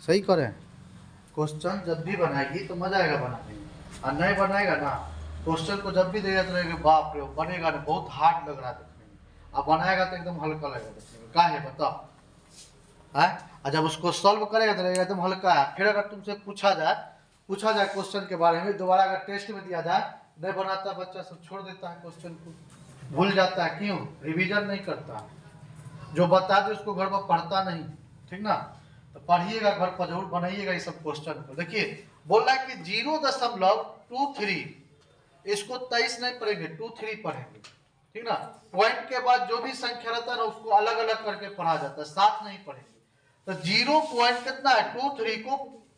सही करें। क्वेश्चन जब भी बनाएगी तो मजा आएगा बनाने में, और नहीं बनाएगा ना क्वेश्चन को जब भी देगा तो लगेगा बाप रे बनेगा ना बहुत हार्ड लग रहा है देखने में, अब बनाएगा तो एकदम हल्का लगेगा देखने में। का है बताओ है? और जब उसको सॉल्व करेगा तो लगेगा एकदम हल्का है। फिर अगर तुमसे पूछा जाए क्वेश्चन के बारे में, दोबारा अगर टेस्ट में दिया जाए, नहीं बनाता बच्चा सब छोड़ देता है, क्वेश्चन को भूल जाता है। क्यों? रिवीजन नहीं करता। जो बता दे उसको घर पर पढ़ता नहीं, ठीक ना। तो पढ़िएगा घर पर, जरूर बनाइएगा ये सब क्वेश्चन को। देखिए बोल रहा है कि 0.23, इसको 23 नहीं पढ़ेंगे 23 पढ़ेंगे, ठीक ना। पॉइंट के बाद जो भी संख्या रहता है ना उसको अलग अलग करके पढ़ा जाता है, साथ नहीं पढ़ेंगे। तो 0 पॉइंट कितना है 23 को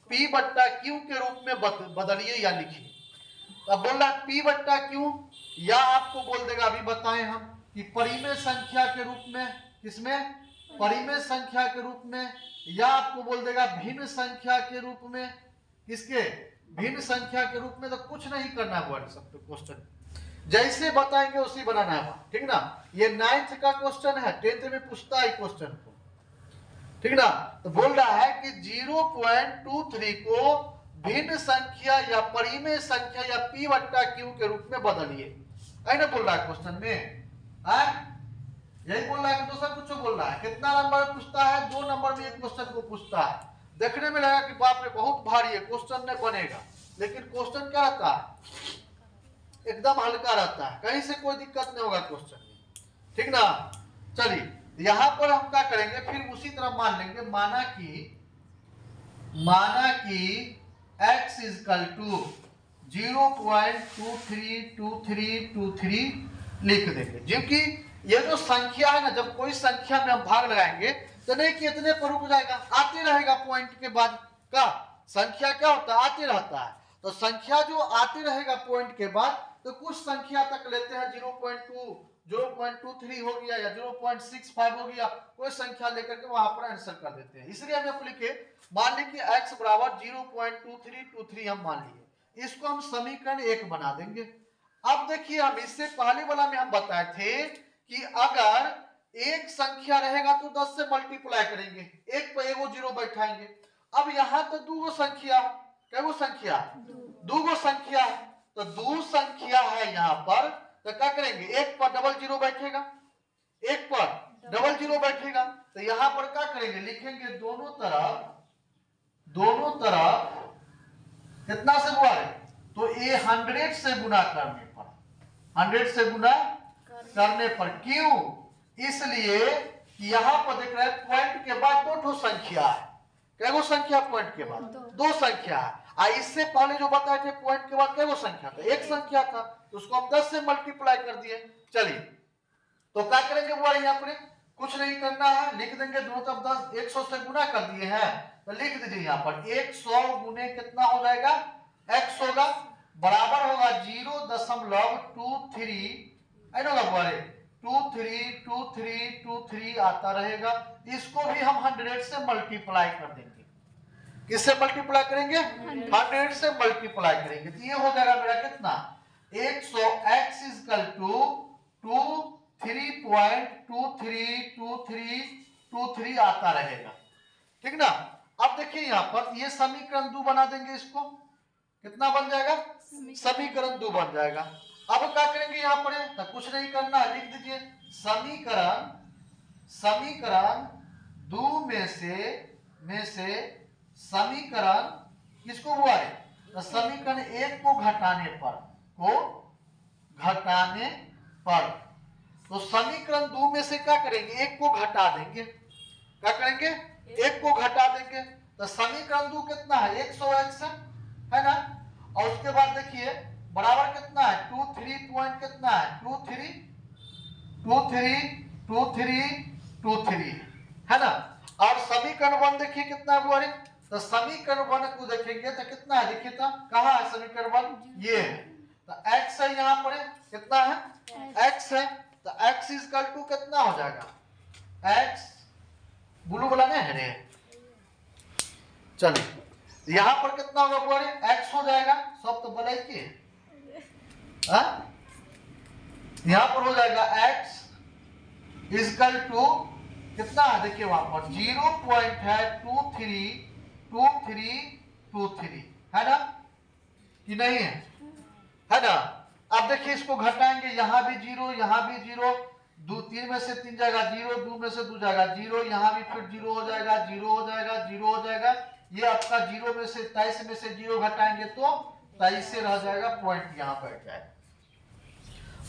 P बट्टा Q के रूप में बदलिए या लिखिए। अब बोल रहा है P बट्टा Q, या आपको बोल देगा अभी बताएं हम कि परिमेय संख्या के रूप में, किसमें? परिमेय संख्या के रूप में, या आपको बोल देगा भिन्न संख्या के रूप में। किसके? भिन्न संख्या के रूप में। तो कुछ नहीं करना है सब तो क्वेश्चन जैसे बताएंगे उसी बनाना है, ठीक ना। ये 9th का क्वेश्चन है, 10th में पूछता है क्वेश्चन को, ठीक ना। तो बोल रहा है कि 0.23 को भिन्न संख्या या परिमेय संख्या या P बट्टा Q के रूप में बदलिए। ऐसा बोल रहा है क्वेश्चन में, यही बोल रहा है कि दूसरा कुछ बोल रहा है। कितना नंबर पूछता है? 2 नंबर में एक क्वेश्चन को पूछता है। देखने में लगा कि बाप रे बहुत भारी है, क्वेश्चन नहीं बनेगा, लेकिन क्वेश्चन क्या रहता है? एकदम हल्का रहता है, कहीं से कोई दिक्कत नहीं होगा क्वेश्चन में, ठीक ना। चलिए यहां पर हम क्या करेंगे, फिर उसी तरह मान लेंगे, माना कि x इजकल टू 0.232323 लिख देंगे। क्योंकि ये जो संख्या है ना, जब कोई संख्या में हम भाग लगाएंगे तो नहीं कि इतने पर रुक जाएगा, आते रहेगा पॉइंट के बाद का। संख्या क्या होता है? आते रहता है। तो संख्या जो आते रहेगा पॉइंट के बाद, तो कुछ संख्या तक लेते हैं, 0.2 0.23 हो गया या 0.65 हो गया, कोई संख्या लेकर के वहां पर आंसर कर देते हैं। इसलिए हम लिखे, मान ली कि x बराबर 0.2323 हम मान लिए, इसको हम समीकरण 1 बना देंगे। अब देखिए हम इससे पहले वाला में हम बताए थे कि अगर एक संख्या रहेगा तो 10 से मल्टीप्लाई करेंगे, एक पर एगो जीरो बैठाएंगे। अब यहाँ तो दूगो संख्या, कैगो संख्या? दूगो संख्या है, तो दो संख्या है यहाँ पर, तो क्या करेंगे? एक पर डबल जीरो बैठेगा, एक पर डबल जीरो बैठेगा, तो यहां पर क्या करेंगे? लिखेंगे दोनों तरफ कितना से गुणा है? तो ये 100 से गुणा करने पर, 100 से गुणा करने पर। क्यों? इसलिए कि यहां पर देख रहे हैं पॉइंट के बाद दो संख्या है। कैगो संख्या पॉइंट के बाद? दो संख्या है। इससे पहले जो बताए थे पॉइंट के बाद कैगो संख्या था? एक संख्या था, तो उसको हम 10 से मल्टीप्लाई कर दिए। चलिए तो क्या करेंगे वो यहाँ पर? कुछ नहीं करना है, लिख देंगे दोनों तरफ 10, 100 से गुना कर दिए हैं, तो लिख दीजिए यहाँ पर 100 गुने कितना हो जाएगा? x होगा, बराबर होगा 0.23, ऐसा होगा 232323 आता रहेगा। इसको भी हम 100 से मल्टीप्लाई कर देंगे। किससे मल्टीप्लाई करेंगे? 100 से मल्टीप्लाई करेंगे, तो ये हो जाएगा मेरा कितना? 100 x इजकल टू 3.232323 आता रहेगा, ठीक ना। अब देखिए यहाँ पर ये समीकरण 2 बना देंगे, इसको कितना बन जाएगा? समीकरण 2 बन जाएगा। अब क्या करेंगे यहाँ पर? तो कुछ नहीं करना है, लिख दीजिए समीकरण 2 में से समीकरण किसको हुआ है? तो समीकरण 1 को घटाने पर, तो समीकरण 2 में से क्या करेंगे? 1 को घटा देंगे। क्या करेंगे? 1 को घटा देंगे, तो समीकरण 2 कितना है? 100x है ना। और उसके बाद देखिए बराबर कितना है? 23 पॉइंट कितना है? 23 है ना। और समीकरण 1 देखिए कितना हुआ है? तो समीकरण 1 को देखेंगे तो कितना है? देखिए तो कहाँ है समीकरण 1? ये है, तो x है यहाँ पर, कितना है? x है, तो x इजकल टू कितना हो जाएगा? x ब्लू वाला नहीं है रे, चलिए यहां पर कितना होगा बोले? x हो जाएगा, सब तो बोले कि यहां पर हो जाएगा x इजकल टू कितना है? देखिए वहां पर 0.2323 2323 है ना कि नहीं है ना। अब देखिए इसको घटाएंगे, यहां भी जीरो, यहां भी जीरो, दो तीन में से तीन जाएगा जीरो, दो में से दो जाएगा जीरो, यहां भी फिर जीरो हो जाएगा, जीरो हो जाएगा, जीरो हो जाएगा। ये आपका जीरो में से 23 में से जीरो घटाएंगे तो 23 से रह जाएगा, पॉइंट यहां बैठ जाएगा,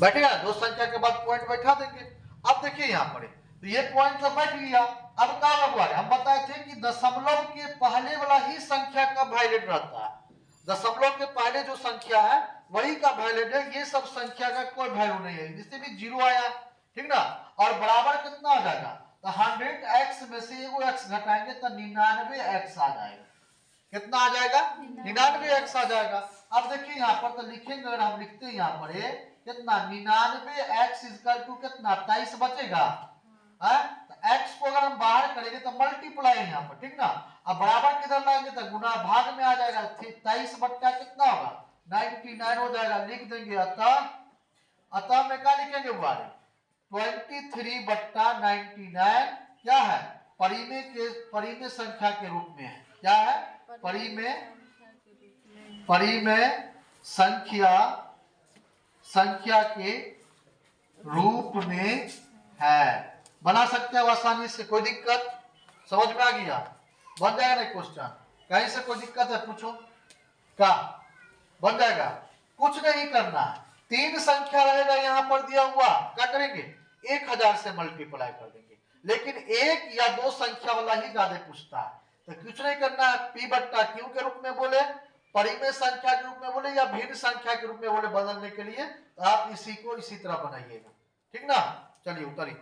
बैठेगा। दो संख्या के बाद पॉइंट बैठा देंगे। अब देखिए यहां पर तो ये पॉइंट तो बैठ गया। अब क्या हुआ, हम बताए थे कि दशमलव के पहले वाला ही संख्या का वैलिड रहता है। दशमलव के पहले जो संख्या है वही का वैलिड है, ये सब संख्या का कोई वैल्यू नहीं है। जिससे भी जीरो आया, ठीक ना, और बराबर कितना आ जाएगा, तो 100x में से एगो x घटाएंगे तो 99x आ जाएगा। कितना आ जाएगा, 99x आ जाएगा। अब देखिए यहाँ पर तो लिखेंगे, अगर हम लिखते हैं यहाँ पर कितना 99x इक्वल टू कितना 23 बचेगा है। तो x को अगर हम बाहर करेंगे तो मल्टीप्लाई यहाँ पर, ठीक ना। अब बराबर किधर लाएंगे तो गुना भाग में आ जाएगा, 23 बट्टा कितना होगा 99 हो जाएगा। लिख देंगे अतः में क्या लिखेंगे बारे 23 बट्टा 99 क्या है, परिमेय संख्या के रूप में है। क्या है, परिमेय संख्या के रूप में है। बना सकते हैं आसानी से, कोई दिक्कत, समझ में आ गया, बन जाएगा नहीं क्वेश्चन। कहीं से कोई दिक्कत है पूछो, क्या बन जाएगा, कुछ नहीं करना है। तीन संख्या रहेगा यहां पर दिया हुआ, क्या करेंगे 1000 से मल्टीप्लाई कर देंगे। लेकिन एक या दो संख्या वाला ही ज्यादा पूछता है, तो कुछ नहीं करना है। पी बट्टा क्यू के रूप में बोले, परिमेय संख्या के रूप में बोले या भिन्न संख्या के रूप में बोले, बदलने के लिए तो आप इसी को इसी तरह बनाइएगा, ठीक ना। चलिए उतरिए।